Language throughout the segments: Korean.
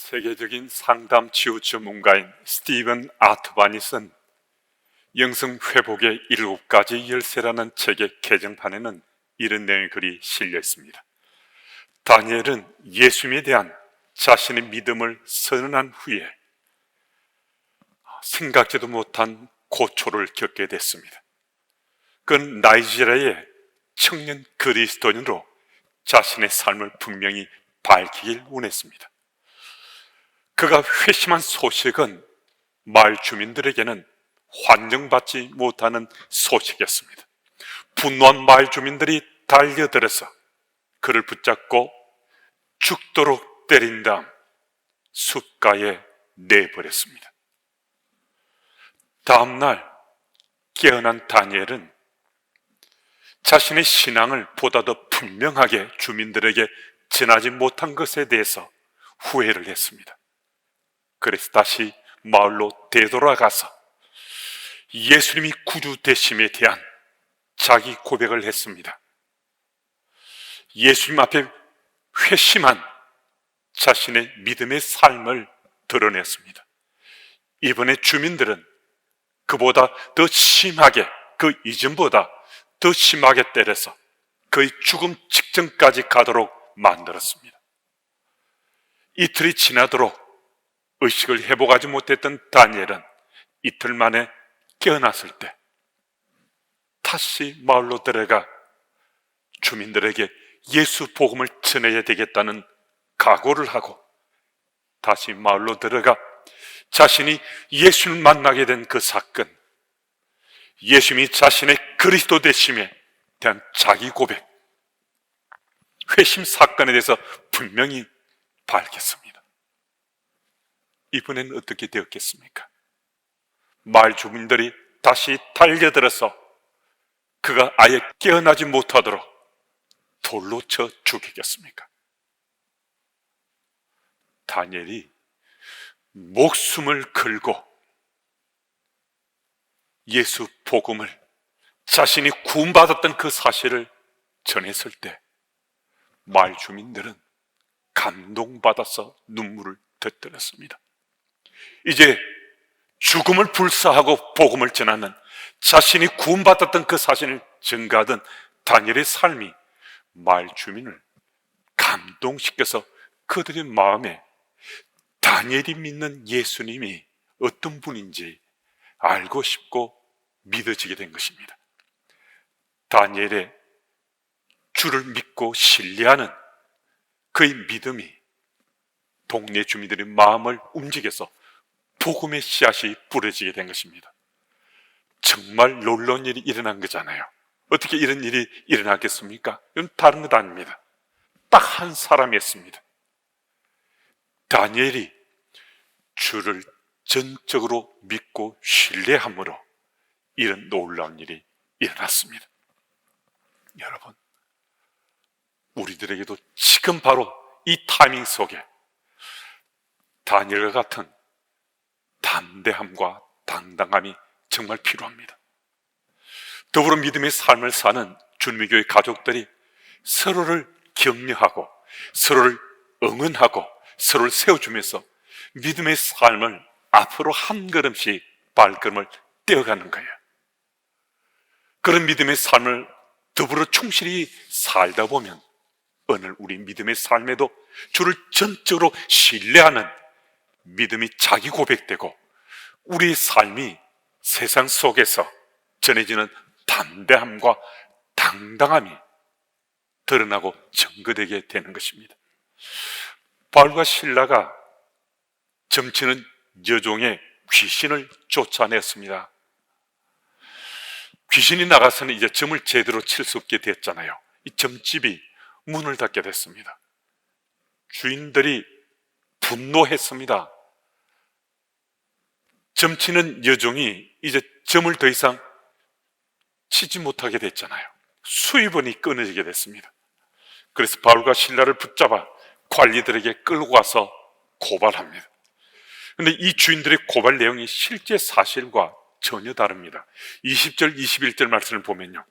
세계적인 상담 치유 전문가인 스티븐 아트반이 쓴 영성 회복의 7가지 열쇠라는 책의 개정판에는 이런 내용의 글이 실려 있습니다. 다니엘은 예수님에 대한 자신의 믿음을 선언한 후에 생각지도 못한 고초를 겪게 됐습니다. 그는 나이지리아의 청년 그리스도인으로 자신의 삶을 분명히 밝히길 원했습니다. 그가 회심한 소식은 마을 주민들에게는 환영받지 못하는 소식이었습니다. 분노한 마을 주민들이 달려들어서 그를 붙잡고 죽도록 때린 다음 숲가에 내버렸습니다. 다음날 깨어난 다니엘은 자신의 신앙을 보다 더 분명하게 주민들에게 전하지 못한 것에 대해서 후회를 했습니다. 그래서 다시 마을로 되돌아가서 예수님이 구주 되심에 대한 자기 고백을 했습니다. 예수님 앞에 회심한 자신의 믿음의 삶을 드러냈습니다. 이번에 주민들은 그보다 더 심하게, 그 이전보다 더 심하게 때려서 그의 죽음 직전까지 가도록 만들었습니다. 이틀이 지나도록 의식을 회복하지 못했던 다니엘은 이틀 만에 깨어났을 때 다시 마을로 들어가 주민들에게 예수 복음을 전해야 되겠다는 각오를 하고 다시 마을로 들어가 자신이 예수를 만나게 된 그 사건, 예수님이 자신의 그리스도 되심에 대한 자기 고백, 회심 사건에 대해서 분명히 밝혔습니다. 이번에는 어떻게 되었겠습니까? 마을 주민들이 다시 달려들어서 그가 아예 깨어나지 못하도록 돌로 쳐 죽이겠습니까? 다니엘이 목숨을 걸고 예수 복음을, 자신이 구원받았던 그 사실을 전했을 때 마을 주민들은 감동받아서 눈물을 터뜨렸습니다. 이제 죽음을 불사하고 복음을 전하는, 자신이 구원받았던 그 사실을 증가하던 다니엘의 삶이 마을 주민을 감동시켜서 그들의 마음에 다니엘이 믿는 예수님이 어떤 분인지 알고 싶고 믿어지게 된 것입니다. 다니엘의 주를 믿고 신뢰하는 그의 믿음이 동네 주민들의 마음을 움직여서 복음의 씨앗이 뿌려지게 된 것입니다. 정말 놀라운 일이 일어난 거잖아요. 어떻게 이런 일이 일어났겠습니까? 이건 다른 것 아닙니다. 딱 한 사람이었습니다. 다니엘이 주를 전적으로 믿고 신뢰함으로 이런 놀라운 일이 일어났습니다. 여러분, 우리들에게도 지금 바로 이 타이밍 속에 다니엘과 같은 담대함과 당당함이 정말 필요합니다. 더불어 믿음의 삶을 사는 주님의 교회 가족들이 서로를 격려하고 서로를 응원하고 서로를 세워주면서 믿음의 삶을 앞으로 한 걸음씩 발걸음을 떼어가는 거예요. 그런 믿음의 삶을 더불어 충실히 살다 보면 오늘 우리 믿음의 삶에도 주를 전적으로 신뢰하는 믿음이 자기 고백되고 우리의 삶이 세상 속에서 전해지는 담대함과 당당함이 드러나고 증거되게 되는 것입니다. 바울과 실라가 점치는 여종의 귀신을 쫓아냈습니다. 귀신이 나가서는 이제 점을 제대로 칠 수 없게 됐잖아요. 이 점집이 문을 닫게 됐습니다. 주인들이 분노했습니다. 점치는 여종이 이제 점을 더 이상 치지 못하게 됐잖아요. 수입원이 끊어지게 됐습니다. 그래서 바울과 실라를 붙잡아 관리들에게 끌고 가서 고발합니다. 그런데 이 주인들의 고발 내용이 실제 사실과 전혀 다릅니다. 20절, 21절 말씀을 보면요,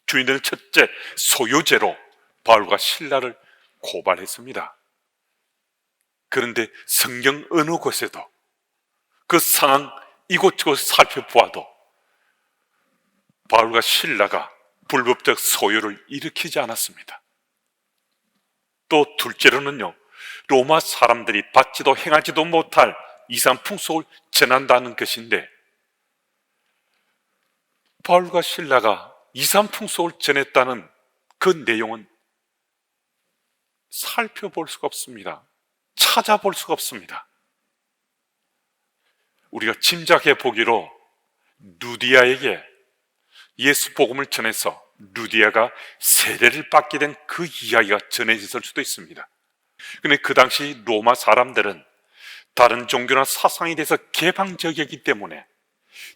주인들은 첫째 소요죄로 바울과 실라를 고발했습니다. 그런데 성경 어느 곳에도 그 상황 이곳저곳 살펴보아도 바울과 실라가 불법적 소유를 일으키지 않았습니다. 또 둘째로는요, 로마 사람들이 받지도 행하지도 못할 이상 풍속을 전한다는 것인데, 바울과 실라가 이상 풍속을 전했다는 그 내용은 살펴볼 수가 없습니다. 찾아볼 수가 없습니다. 우리가 짐작해 보기로 루디아에게 예수 복음을 전해서 루디아가 세례를 받게 된 그 이야기가 전해졌을 수도 있습니다. 그런데 그 당시 로마 사람들은 다른 종교나 사상에 대해서 개방적이기 때문에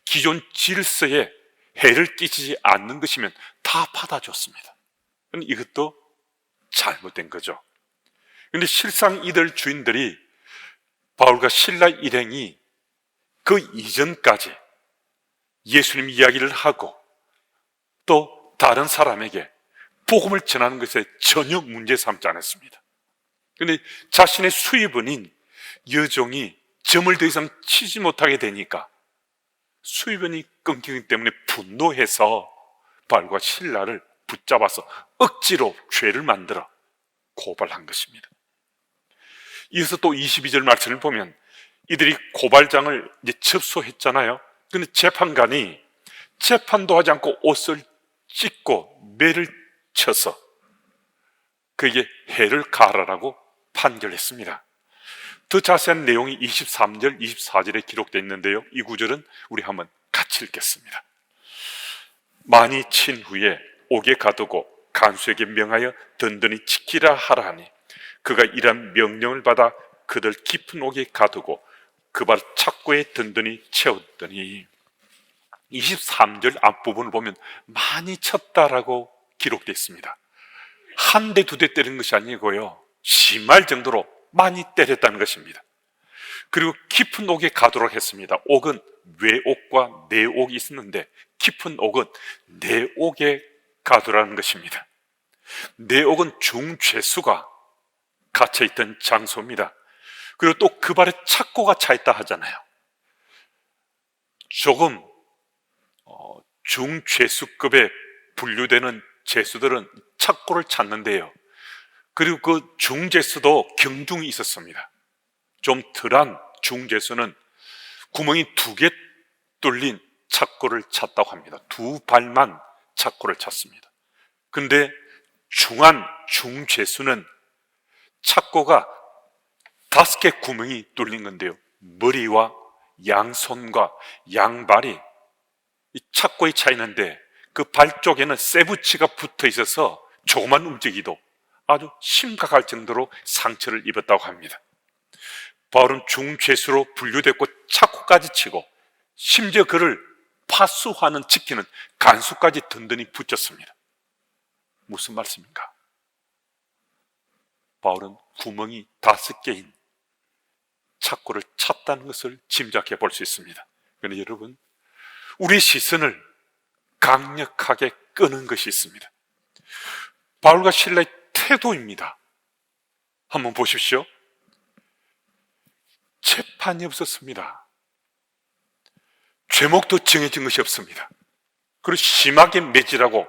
기존 질서에 해를 끼치지 않는 것이면 다 받아줬습니다. 그런데 이것도 잘못된 거죠. 그런데 실상 이들 주인들이 바울과 실라 일행이 그 이전까지 예수님 이야기를 하고 또 다른 사람에게 복음을 전하는 것에 전혀 문제 삼지 않았습니다. 그런데 자신의 수입원인 여종이 점을 더 이상 치지 못하게 되니까 수입원이 끊기기 때문에 분노해서 바울과 실라를 붙잡아서 억지로 죄를 만들어 고발한 것입니다. 이어서 또 22절 말씀을 보면 이들이 고발장을 이제 접수했잖아요. 그런데 재판관이 재판도 하지 않고 옷을 찢고 매를 쳐서 그에게 해를 가하라고 판결했습니다. 더 자세한 내용이 23절, 24절에 기록되어 있는데요, 이 구절은 우리 한번 같이 읽겠습니다. 많이 친 후에 옥에 가두고 간수에게 명하여 든든히 지키라 하라 하니 그가 이런 명령을 받아 그들 깊은 옥에 가두고 그 발 착고에 든든히 채웠더니, 23절 앞부분을 보면 많이 쳤다라고 기록되어 있습니다. 한 대 두 대 때린 것이 아니고요, 심할 정도로 많이 때렸다는 것입니다. 그리고 깊은 옥에 가두라고 했습니다. 옥은 외옥과 내옥이 있었는데 깊은 옥은 내옥에 가두라는 것입니다. 내옥은 중죄수가 갇혀있던 장소입니다. 그리고 또 그 발에 착고가 차있다 하잖아요. 조금 중죄수급에 분류되는 죄수들은 착고를 찾는데요, 그리고 그 중죄수도 경중이 있었습니다. 좀 덜한 중죄수는 구멍이 2개 뚫린 착고를 찾다고 합니다. 2발만 착고를 찾습니다. 그런데 중한 중죄수는 착고가 5개 구멍이 뚫린 건데요, 머리와 양손과 양발이 이 착고에 차 있는데 그 발 쪽에는 쇠붙이가 붙어 있어서 조금만 움직이도 아주 심각할 정도로 상처를 입었다고 합니다. 바울은 중죄수로 분류됐고 착고까지 치고 심지어 그를 파수하는 지키는 간수까지 든든히 붙였습니다. 무슨 말씀인가? 바울은 구멍이 5개인 착고를 찼다는 것을 짐작해 볼 수 있습니다. 그런데 여러분, 우리의 시선을 강력하게 끄는 것이 있습니다. 바울과 실라의 태도입니다. 한번 보십시오. 재판이 없었습니다. 죄목도 정해진 것이 없습니다. 그리고 심하게 매질하고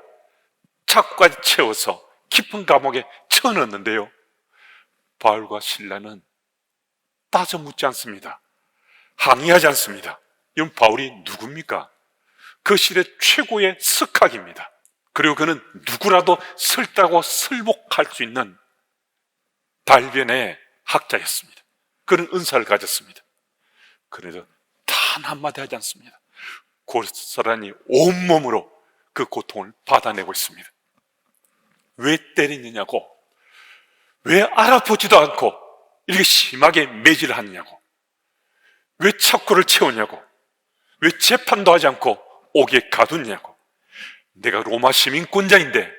착고까지 채워서 깊은 감옥에 쳐넣었는데요, 바울과 실라는 따져 묻지 않습니다. 항의하지 않습니다. 이건 바울이 누굽니까? 그 시대 최고의 석학입니다. 그리고 그는 누구라도 설득하고 설복할 수 있는 달변의 학자였습니다. 그런 은사를 가졌습니다. 그래서 단 한마디 하지 않습니다. 고스란히 온몸으로 그 고통을 받아내고 있습니다. 왜 때리느냐고, 왜 알아보지도 않고 이렇게 심하게 매질을 하느냐고, 왜 착고를 채우냐고, 왜 재판도 하지 않고 옥에 가두냐고, 내가 로마 시민권자인데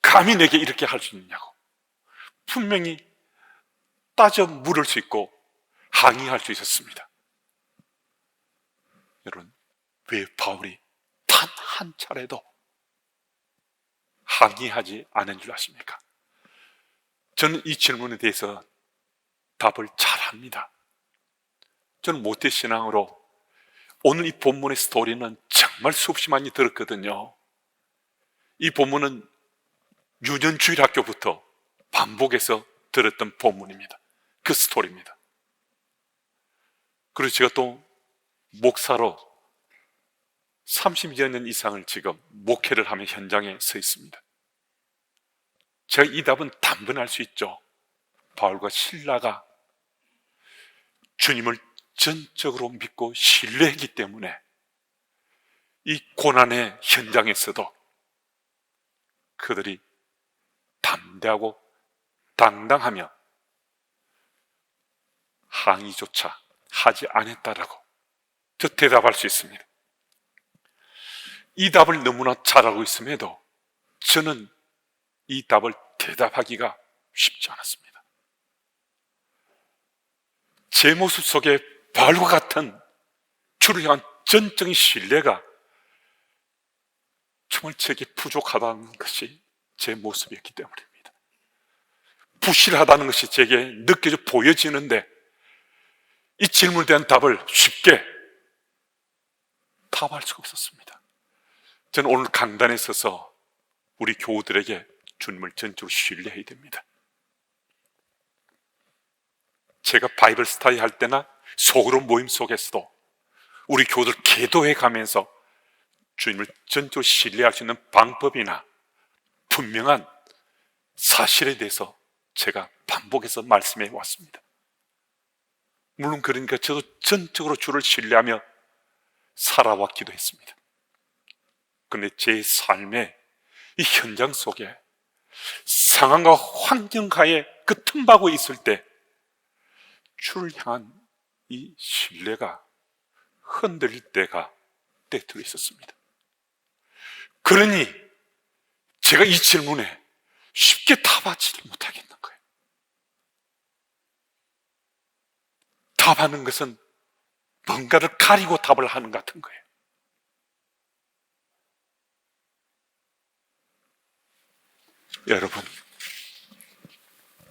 감히 내게 이렇게 할 수 있느냐고 분명히 따져 물을 수 있고 항의할 수 있었습니다. 여러분, 왜 바울이 단 한 차례도 항의하지 않은 줄 아십니까? 저는 이 질문에 대해서 답을 잘합니다. 저는 모태신앙으로 오늘 이 본문의 스토리는 정말 수없이 많이 들었거든요. 이 본문은 유년주일학교부터 반복해서 들었던 본문입니다. 그 스토리입니다. 그리고 제가 또 목사로 30여 년 이상을 지금 목회를 하며 현장에 서 있습니다. 제가 이 답은 단번에 알 수 있죠. 바울과 실라가 주님을 전적으로 믿고 신뢰했기 때문에 이 고난의 현장에서도 그들이 담대하고 당당하며 항의조차 하지 않았다라고 저 대답할 수 있습니다. 이 답을 너무나 잘 알고 있음에도 저는 이 답을 대답하기가 쉽지 않았습니다. 제 모습 속에 바울과 같은 주를 향한 전적인 신뢰가 정말 제게 부족하다는 것이 제 모습이었기 때문입니다. 부실하다는 것이 제게 느껴져 보여지는데 이 질문에 대한 답을 쉽게 답할 수가 없었습니다. 저는 오늘 강단에 서서 우리 교우들에게 주님을 전적으로 신뢰해야 됩니다. 제가 바이블 스타디 할 때나 소그룹 모임 속에서도 우리 교우들 기도해 가면서 주님을 전적으로 신뢰할 수 있는 방법이나 분명한 사실에 대해서 제가 반복해서 말씀해 왔습니다. 물론 그러니까 저도 전적으로 주를 신뢰하며 살아왔기도 했습니다. 그런데 제 삶의 이 현장 속에 상황과 환경하에 그 틈바구에 있을 때 주를 향한 이 신뢰가 흔들릴 때가 때때로 있었습니다. 그러니 제가 이 질문에 쉽게 답하지를 못하겠는 거예요. 답하는 것은 뭔가를 가리고 답을 하는 것 같은 거예요. 여러분,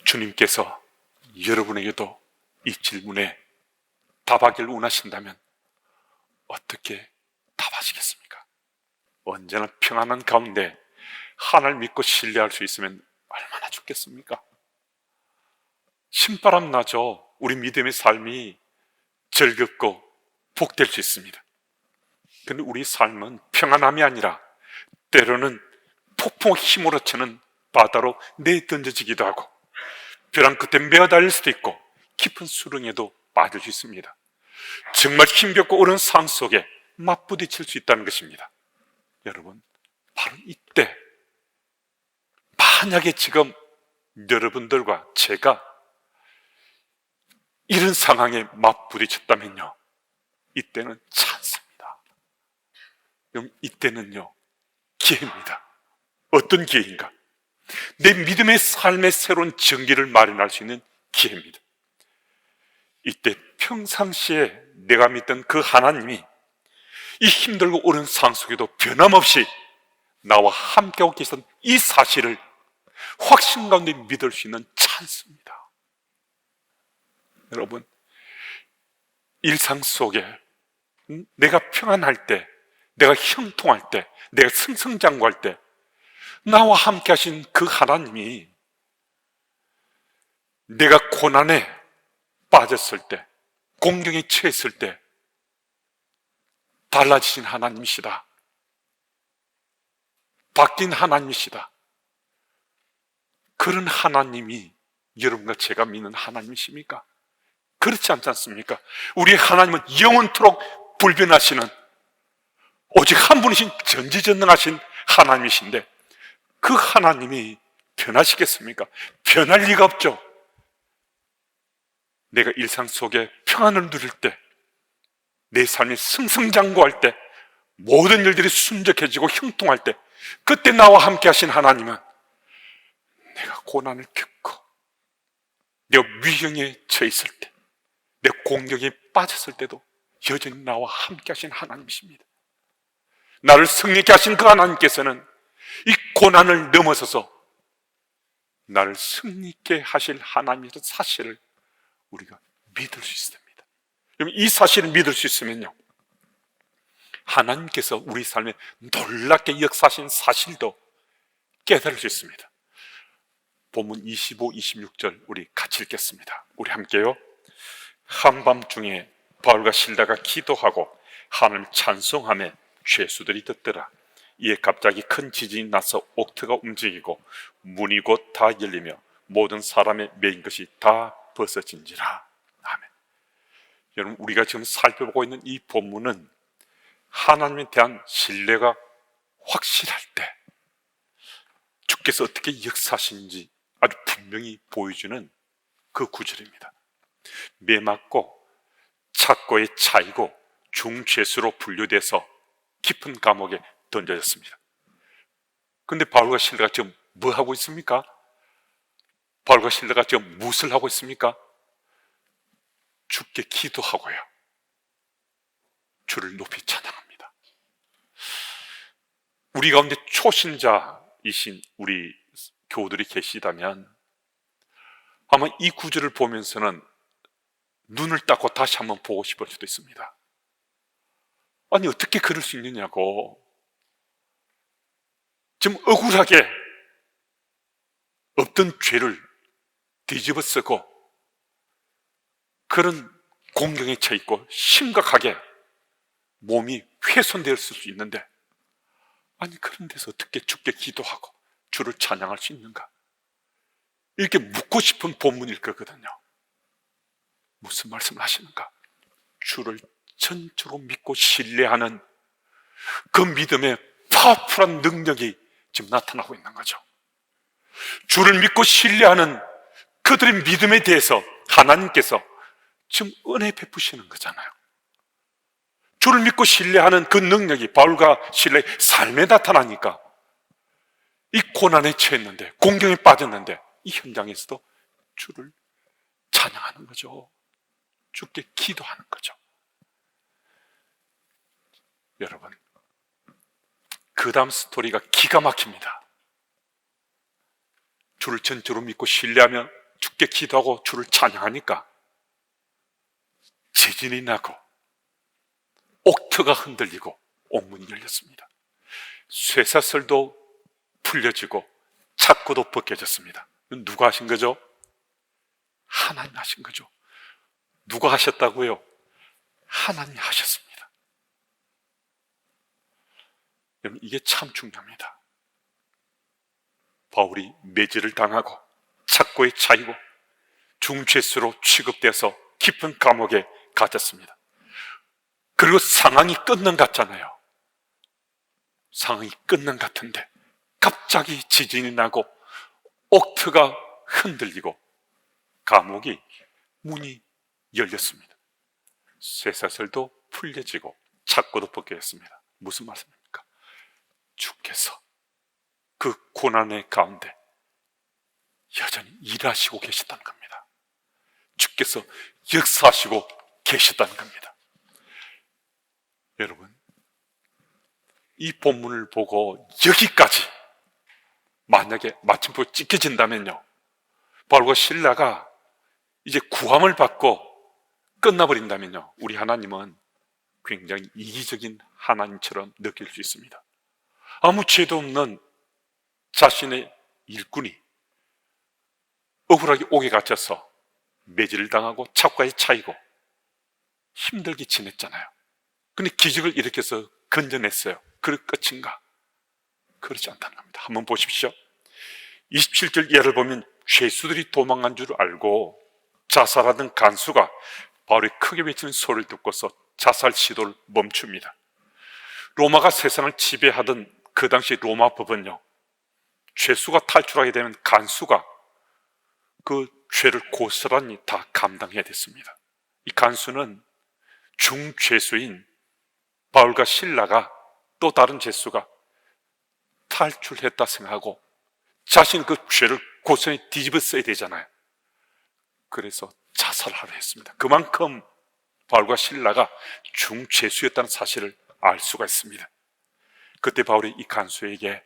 주님께서 여러분에게도 이 질문에 답하기를 원하신다면 어떻게 답하시겠습니까? 언제나 평안한 가운데 하나님을 믿고 신뢰할 수 있으면 얼마나 좋겠습니까? 신바람 나죠. 우리 믿음의 삶이 즐겁고 복될 수 있습니다. 그런데 우리 삶은 평안함이 아니라 때로는 폭풍 힘으로 치는 바다로 내던져지기도 하고 벼랑 끝에 매어달릴 수도 있고 깊은 수렁에도 빠질 수 있습니다. 정말 힘겹고 어려운 상황 속에 맞부딪힐 수 있다는 것입니다. 여러분, 바로 이때 만약에 지금 여러분들과 제가 이런 상황에 맞부딪혔다면요, 이때는 찬스입니다. 그럼 이때는요, 기회입니다. 어떤 기회인가? 내 믿음의 삶의 새로운 전기를 마련할 수 있는 기회입니다. 이때 평상시에 내가 믿던 그 하나님이 이 힘들고 어려운 상황 속에도 변함없이 나와 함께하고 계신 이 사실을 확신 가운데 믿을 수 있는 찬스입니다. 여러분, 일상 속에 내가 평안할 때, 내가 형통할 때, 내가 승승장구할 때 나와 함께 하신 그 하나님이 내가 고난에 빠졌을 때, 공경에 처했을 때 달라지신 하나님이시다. 바뀐 하나님이시다. 그런 하나님이 여러분과 제가 믿는 하나님이십니까? 그렇지 않지 않습니까? 우리 하나님은 영원토록 불변하시는 오직 한 분이신 전지전능하신 하나님이신데 그 하나님이 변하시겠습니까? 변할 리가 없죠. 내가 일상 속에 평안을 누릴 때, 내 삶이 승승장구할 때, 모든 일들이 순적해지고 형통할 때, 그때 나와 함께 하신 하나님은 내가 고난을 겪고 내가 위경에 처해 있을 때, 내 공격에 빠졌을 때도 여전히 나와 함께 하신 하나님이십니다. 나를 승리케 하신 그 하나님께서는 이 고난을 넘어서서 나를 승리케 하실 하나님의 사실을 우리가 믿을 수 있습니다. 그럼 이 사실을 믿을 수 있으면요, 하나님께서 우리 삶에 놀랍게 역사하신 사실도 깨달을 수 있습니다. 본문 25, 26절 우리 같이 읽겠습니다. 우리 함께요. 한밤중에 바울과 실라가 기도하고 하나님을 찬송하며 죄수들이 듣더라. 이에 갑자기 큰 지진이 나서 옥토가 움직이고 문이 곧 다 열리며 모든 사람의 매인 것이 다 벗어진지라. 아멘. 여러분, 우리가 지금 살펴보고 있는 이 본문은 하나님에 대한 신뢰가 확실할 때 주께서 어떻게 역사하시는지 아주 분명히 보여주는 그 구절입니다. 매맞고 착고에 차이고 중죄수로 분류돼서 깊은 감옥에 던져졌습니다. 그런데 바울과 실라가 지금 뭐 하고 있습니까? 바울과 실라가 지금 무엇을 하고 있습니까? 주께 기도하고요, 주를 높이 찬양합니다. 우리 가운데 초신자이신 우리 교우들이 계시다면 아마 이 구절을 보면서는 눈을 닦고 다시 한번 보고 싶을 수도 있습니다. 아니, 어떻게 그럴 수 있느냐고. 지금 억울하게 없던 죄를 뒤집어 쓰고 그런 공경에 처해 있고 심각하게 몸이 훼손될 수 있는데, 아니, 그런 데서 어떻게 주께 기도하고 주를 찬양할 수 있는가? 이렇게 묻고 싶은 본문일 거거든요. 무슨 말씀을 하시는가? 주를 전적으로 믿고 신뢰하는 그 믿음의 파워풀한 능력이 지금 나타나고 있는 거죠. 주를 믿고 신뢰하는 그들의 믿음에 대해서 하나님께서 지금 은혜 베푸시는 거잖아요. 주를 믿고 신뢰하는 그 능력이 바울과 실라의 삶에 나타나니까 이 고난에 처했는데, 공경에 빠졌는데 이 현장에서도 주를 찬양하는 거죠. 주께 기도하는 거죠. 여러분, 그 다음 스토리가 기가 막힙니다. 주를 전적으로 믿고 신뢰하며 주께 기도하고 주를 찬양하니까 지진이 나고 옥토가 흔들리고 옥문이 열렸습니다. 쇠사슬도 풀려지고 착고도 벗겨졌습니다. 누가 하신 거죠? 하나님 하신 거죠. 누가 하셨다고요? 하나님이 하셨습니다. 여러분, 이게 참 중요합니다. 바울이 매질을 당하고 착고에 차이고 중죄수로 취급돼서 깊은 감옥에 갇혔습니다. 그리고 상황이 끝난 것 같잖아요. 상황이 끝난 것 같은데 갑자기 지진이 나고 옥토가 흔들리고 감옥이 문이 열렸습니다. 쇠사슬도 풀려지고 착고도 벗겨졌습니다. 무슨 말씀입니까? 주께서 그 고난의 가운데 여전히 일하시고 계셨다는 겁니다. 주께서 역사하시고 계셨다는 겁니다. 여러분, 이 본문을 보고 여기까지 만약에 마침표 찍혀진다면요, 바울과 실라가 이제 구함을 받고 끝나버린다면요, 우리 하나님은 굉장히 이기적인 하나님처럼 느낄 수 있습니다. 아무 죄도 없는 자신의 일꾼이 억울하게 옥에 갇혀서 매질을 당하고 착과에 차이고 힘들게 지냈잖아요. 근데 기적을 일으켜서 건져냈어요. 그 끝인가? 그렇지 않다는 겁니다. 한번 보십시오. 27절 이하를 보면 죄수들이 도망간 줄 알고 자살하던 간수가 바울이 크게 외치는 소리를 듣고서 자살 시도를 멈춥니다. 로마가 세상을 지배하던 그 당시 로마 법은요, 죄수가 탈출하게 되면 간수가 그 죄를 고스란히 다 감당해야 됐습니다. 이 간수는 중죄수인 바울과 실라가 또 다른 죄수가 탈출했다 생각하고 자신 그 죄를 고스란히 뒤집어 써야 되잖아요. 그래서 자살하려 했습니다. 그만큼 바울과 실라가 중죄수였다는 사실을 알 수가 있습니다. 그때 바울이 이 간수에게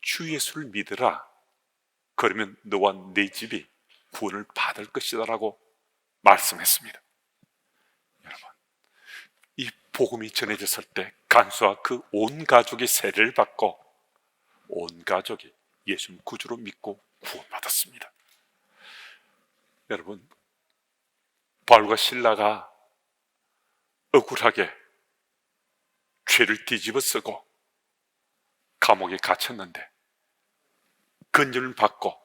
주 예수를 믿으라, 그러면 너와 네 집이 구원을 받을 것이다 라고 말씀했습니다. 여러분, 이 복음이 전해졌을 때 간수와 그 온 가족이 세례를 받고 온 가족이 예수님 구주로 믿고 구원받았습니다. 여러분, 바울과 실라가 억울하게 죄를 뒤집어 쓰고 감옥에 갇혔는데 건전을 받고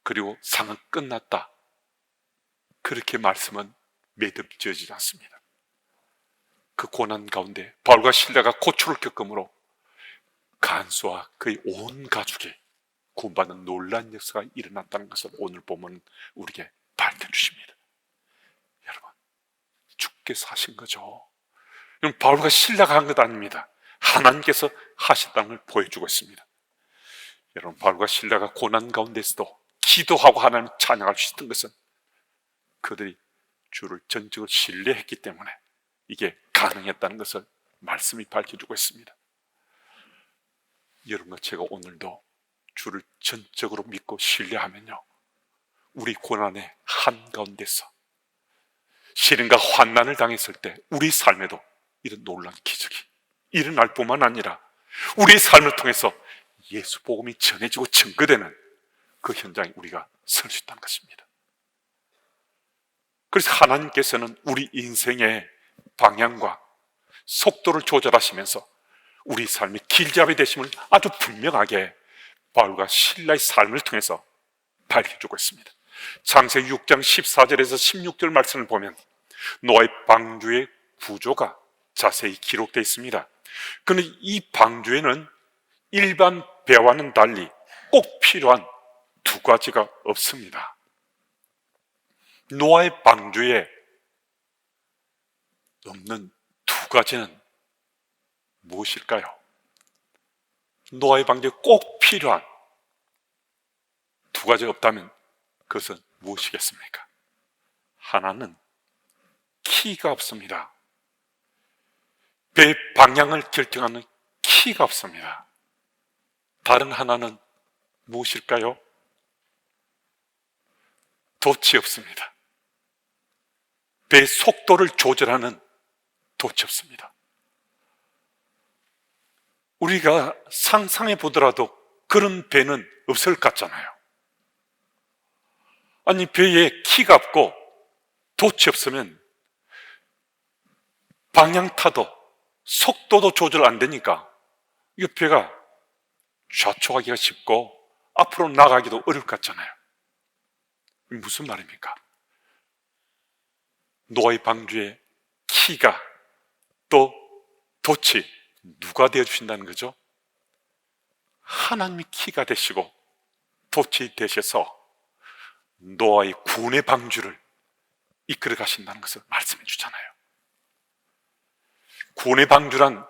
그리고 상은 끝났다, 그렇게 말씀은 매듭지어지지 않습니다. 그 고난 가운데 바울과 실라가 고초를 겪음으로 간수와 그의 온 가족이 구원받는 놀라운 역사가 일어났다는 것을 오늘 보면 우리에게 밝혀 주십니다. 여러분, 주께서 하신 거죠. 여러분, 바울과 실라가 한 것 아닙니다. 하나님께서 하셨다는 걸 보여주고 있습니다. 여러분, 바울과 실라가 고난 가운데서도 기도하고 하나님 찬양할 수 있던 것은 그들이 주를 전적으로 신뢰했기 때문에 이게 가능했다는 것을 말씀이 밝혀주고 있습니다. 여러분과 제가 오늘도 주를 전적으로 믿고 신뢰하면요, 우리 고난의 한가운데서 시련과 환난을 당했을 때 우리 삶에도 이런 놀라운 기적이 일어날 뿐만 아니라 우리의 삶을 통해서 예수 복음이 전해지고 증거되는 그 현장에 우리가 설 수 있다는 것입니다. 그래서 하나님께서는 우리 인생의 방향과 속도를 조절하시면서 우리 삶의 길잡이 되심을 아주 분명하게 바울과 실라의 삶을 통해서 밝혀주고 있습니다. 창세기 6장 14절에서 16절 말씀을 보면 노아의 방주의 구조가 자세히 기록되어 있습니다. 그런데 이 방주에는 일반 배와는 달리 꼭 필요한 두 가지가 없습니다. 노아의 방주에 없는 두 가지는 무엇일까요? 노아의 방주에 꼭 필요한 두 가지가 없다면 그것은 무엇이겠습니까? 하나는 키가 없습니다. 배 방향을 결정하는 키가 없습니다. 다른 하나는 무엇일까요? 돛이 없습니다. 배의 속도를 조절하는 돛이 없습니다. 우리가 상상해 보더라도 그런 배는 없을 것 같잖아요. 아니, 배에 키가 없고 돛이 없으면 방향타도 속도도 조절 안 되니까 이 배가 좌초하기가 쉽고 앞으로 나가기도 어려울 것 같잖아요. 무슨 말입니까? 노아의 방주에 키가 또 돛이 누가 되어주신다는 거죠? 하나님이 키가 되시고 돛이 되셔서 노아의 구원의 방주를 이끌어 가신다는 것을 말씀해 주잖아요. 구원의 방주란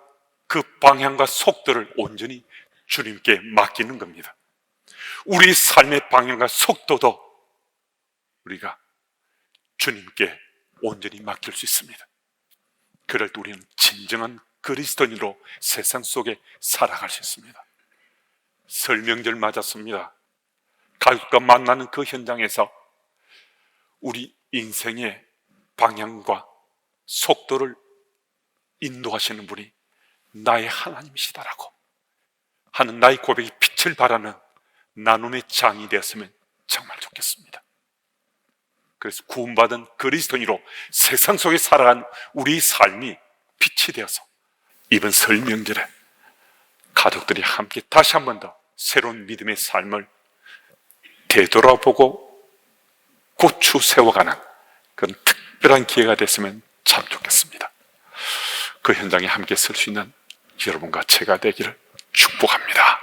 그 방향과 속도를 온전히 주님께 맡기는 겁니다. 우리 삶의 방향과 속도도 우리가 주님께 온전히 맡길 수 있습니다. 그럴 때 우리는 진정한 그리스도인으로 세상 속에 살아갈 수 있습니다. 설명절 맞았습니다. 가족과 만나는 그 현장에서 우리 인생의 방향과 속도를 인도하시는 분이 나의 하나님이시다라고 하는 나의 고백이 빛을 발하는 나눔의 장이 되었으면 정말 좋겠습니다. 그래서 구원받은 그리스도인으로 세상 속에 살아간 우리 삶이 빛이 되어서 이번 설 명절에 가족들이 함께 다시 한 번 더 새로운 믿음의 삶을 되돌아보고 고추 세워가는 그런 특별한 기회가 됐으면 참 좋겠습니다. 그 현장에 함께 설 수 있는 여러분과 제가 되기를 축복합니다.